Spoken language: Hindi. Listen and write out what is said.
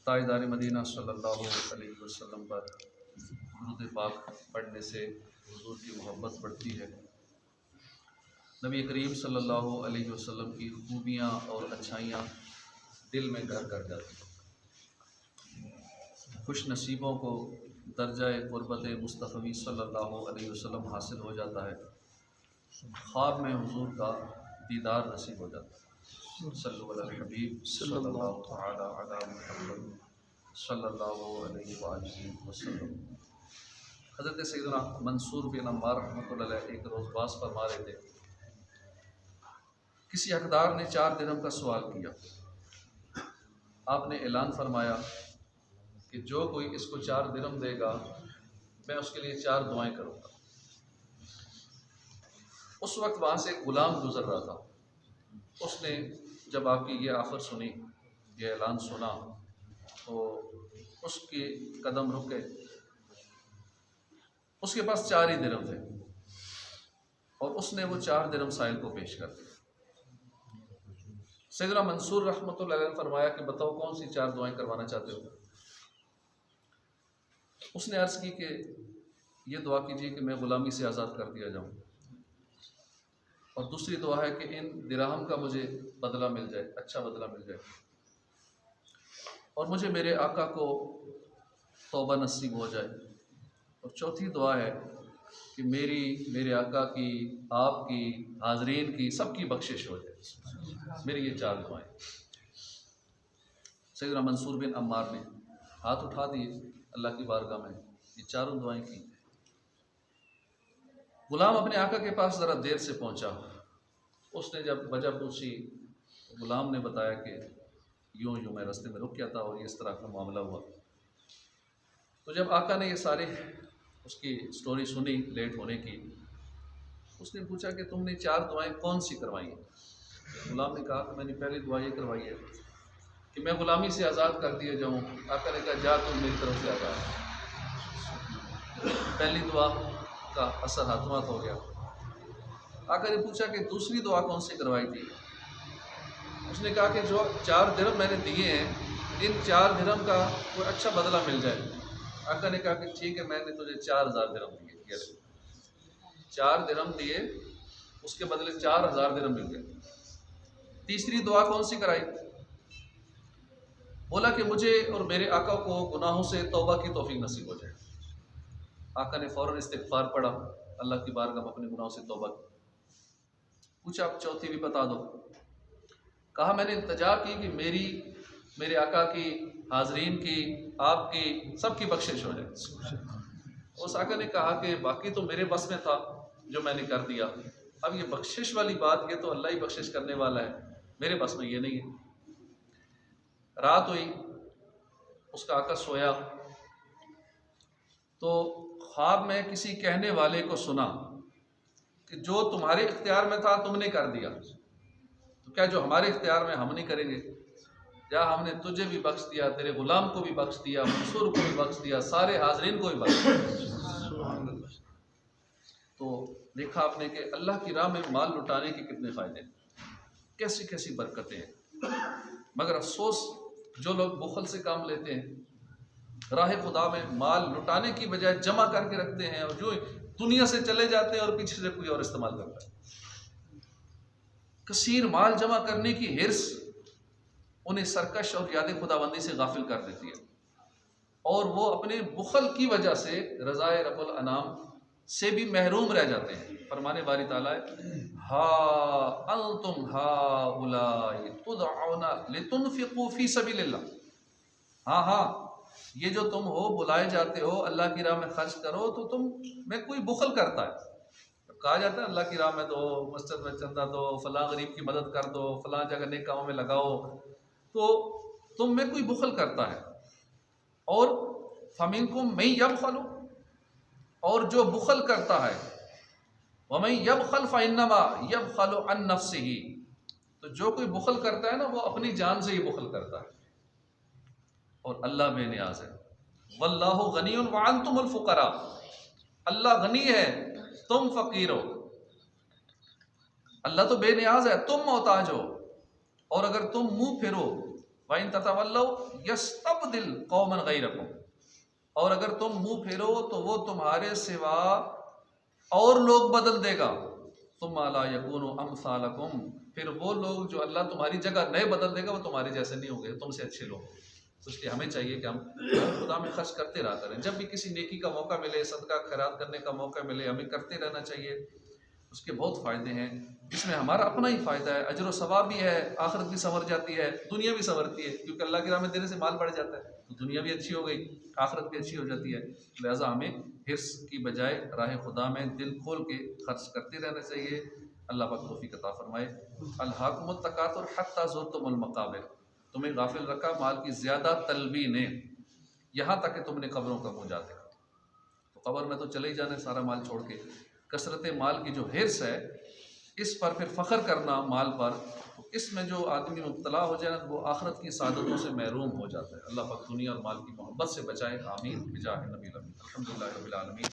ताजदार मदीना सल्लल्लाहु अलैहि वसल्लम पर दुरूद पाक पढ़ने से हुजूर की मोहब्बत बढ़ती है। नबी करीम सल्लल्लाहु अलैहि वसल्लम की खूबियाँ और अच्छाइयाँ दिल में घर कर जाती हैं। खुश नसीबों को दर्जा क़ुर्बत मुस्तफ़ी सल्लल्लाहु अलैहि वसल्लम हासिल हो जाता है। ख्वाब में हुजूर का दीदार नसीब हो जाता है। सल्लल्लाहु अलैहि हबीब सल्लल्लाहु तआला अला मुहम्मद सल्लल्लाहु अलैहि वसल्लम। हज़रत सैयदना मंसूर बिन अम्मार रहमतुल्लाह अलैह एक रोज़ बास फरमा रहे थे। किसी हकदार ने 4 दिरहम का सवाल किया। आपने ऐलान फरमाया कि जो कोई इसको 4 दिरहम देगा मैं उसके लिए 4 दुआएं करूँगा। उस वक्त वहाँ से एक ग़ुलाम गुज़र रहा था। उसने जब आपकी ये ऑफ़र सुनी, ये ऐलान सुना, तो उसके कदम रुक गए। उसके पास 4 ही दिरहम थे और उसने वो 4 दिरहम साहिल को पेश कर दिए। सैयदना मंसूर रहमतुल्लाह अलैह ने फरमाया कि बताओ कौन सी 4 दुआएं करवाना चाहते हो। उसने अर्ज़ की कि ये दुआ कीजिए कि मैं ग़ुलामी से आज़ाद कर दिया जाऊँ, और दूसरी दुआ है कि इन दिरहम का मुझे बदला मिल जाए, अच्छा बदला मिल जाए, और मुझे मेरे आका को तौबा नसीब हो जाए, और चौथी दुआ है कि मेरे आका की, आपकी, हाज़रीन की, सबकी बख्शिश हो जाए। मेरी ये 4 दुआएं। सैयदना मंसूर बिन अम्मार ने हाथ उठा दिए अल्लाह की बारगाह में, ये 4 दुआएं की। ग़ुलाम अपने आका के पास ज़रा देर से पहुंचा। उसने जब वजह पूछी, ग़ुलाम ने बताया कि यूँ मैं रास्ते में रुक गया था और इस तरह का मामला हुआ। तो जब आका ने ये सारी उसकी स्टोरी सुनी लेट होने की, उसने पूछा कि तुमने 4 दुआएं कौन सी करवाई हैं। ग़ुलाम ने कहा कि मैंने पहली दुआ ये करवाई है कि मैं ग़ुलामी से आज़ाद कर दिया जाऊँ। आका ने कहा जा तुम मेरी तरफ से आज़ाद। पहली दुआ का असर हाथ हो गया। आका ने पूछा कि दूसरी दुआ कौन सी करवाई थी। उसने कहा कि जो 4 दिरहम मैंने दिए हैं, इन 4 दिरहम का कोई अच्छा बदला मिल जाए। आका ने कहा कि ठीक है, मैंने तुझे 4000 दिरहम दिए। 4 दिरहम दिए, उसके बदले 4000 दिरहम मिल गए। तीसरी दुआ कौन सी कराई। बोला कि मुझे और मेरे आका को गुनाहों से तौबा की तौफीक नसीब हो जाए। आका ने फ़ौरन इस्तिग़फ़ार पढ़ा, अल्लाह की बारगाह में अपने गुनाहों से तौबा की। पूछा आप चौथी भी बता दो। कहा मैंने इल्तिजा की कि मेरे आका की, हाज़रीन की, आपकी, सबकी बख्शिश हो जाए। उस आका ने कहा कि बाकी तो मेरे बस में था जो मैंने कर दिया, अब ये बख्शिश वाली बात, ये तो अल्लाह ही बख्शिश करने वाला है, मेरे बस में ये नहीं है। रात हुई, उसका आका सोया, तो ख्वाब में किसी कहने वाले को सुना कि जो तुम्हारे इख्तियार में था तुमने कर दिया, तो क्या जो हमारे इख्तियार में हम नहीं करेंगे। या हमने तुझे भी बख्श दिया, तेरे ग़ुलाम को भी बख्श दिया, मंसूर को भी बख्श दिया, सारे हाज़रीन को भी बख्श दिया। तो देखा आपने कि अल्लाह की राह में माल लुटाने के कितने फ़ायदे हैं, कैसी कैसी बरकतें हैं। मगर अफसोस जो लोग बुखल से काम लेते हैं, राह खुदा में माल लुटाने की बजाय जमा करके रखते हैं, और जो दुनिया से चले जाते हैं और पीछे से कोई और इस्तेमाल करता है। कसीर माल जमा करने की हिर्स उन्हें सरकश और याद खुदाबंदी से गाफिल कर देती है, और वो अपने बुखल की वजह से रज़ाए रब्बुल अनाम से भी महरूम रह जाते हैं। फरमाने बारी ताला हा अंतुम हाउलाई तुदऔना लितुनफिकू फी सबीलिल्लाह। हाँ, ये जो तुम हो, बुलाए जाते हो अल्लाह की राह में खर्च करो, तो तुम में कोई बुखल करता है। तो कहा जाता है अल्लाह की राह में दो, मस्जिद में चंदा दो, फलां गरीब की मदद कर दो, फलां जगह नेक कामों में लगाओ, तो तुम में कोई बुखल करता है। और फमिनकुम मैं यबखलु, और जो बुखल करता है, वमन यबखल फइन्नमा यबखलु अन नफ्सिही, तो जो कोई बुखल करता है ना, वो अपनी जान से ही बुखल करता है, और अल्लाह बेनियाज है। वल्लाहु गनियुन व अंतुमुल फुकरा, अल्लाह गनी है, तुम फकीर हो। अल्लाह तो बेनियाज है, तुम मोहताज हो, और अगर तुम मुंह फेरो, वाइन ततवल्लौ यस्तब्दिल कौमन गैरकुम, और अगर तुम मुंह फेरो तो वो तुम्हारे सिवा और लोग बदल देगा। तुम ला यकूनु अमसालकुम, फिर वो लोग जो अल्लाह तुम्हारी जगह नए बदल देगा वो तुम्हारे जैसे नहीं होंगे, तुमसे अच्छे लोग। तो इसलिए हमें चाहिए कि हम खुदा में खर्च करते रहा करें। जब भी किसी नेकी का मौका मिले, सदका खैरात करने का मौका मिले, हमें करते रहना चाहिए। उसके बहुत फ़ायदे हैं, इसमें हमारा अपना ही फ़ायदा है, अजर व सवाब भी है, आखिरत भी संवर जाती है, दुनिया भी संवरती है, क्योंकि अल्लाह की राह में देने से माल बढ़ जाता है, तो दुनिया भी अच्छी हो गई, आखिरत भी अच्छी हो जाती है। लिहाजा हमें हिर्स की बजाय राह खुदा में दिल खोल के खर्च करते रहना चाहिए। अल्लाह पाक तौफीक अता फरमाए। अल्हाकुमुत तकातुर हत्ता ज़ुरतुमुल मकाबिर, तुम्हें गाफिल रखा माल की ज़्यादा तलबी ने, यहाँ तक कि तुमने कब्रों का मुँह जाते। तो कब्र में तो चले ही जाने सारा माल छोड़ के। कसरत माल की जो हिर्स है, इस पर फिर फ़ख्र करना माल पर, तो इसमें जो आदमी मुब्तला हो जाए वो आखिरत की सादतों से महरूम हो जाता है। अल्लाह पाक दुनिया और माल की मोहब्बत से बचाए, आमीन बिजाह नबी अल्हम्दुलिल्लाह रब्बिल आलमीन।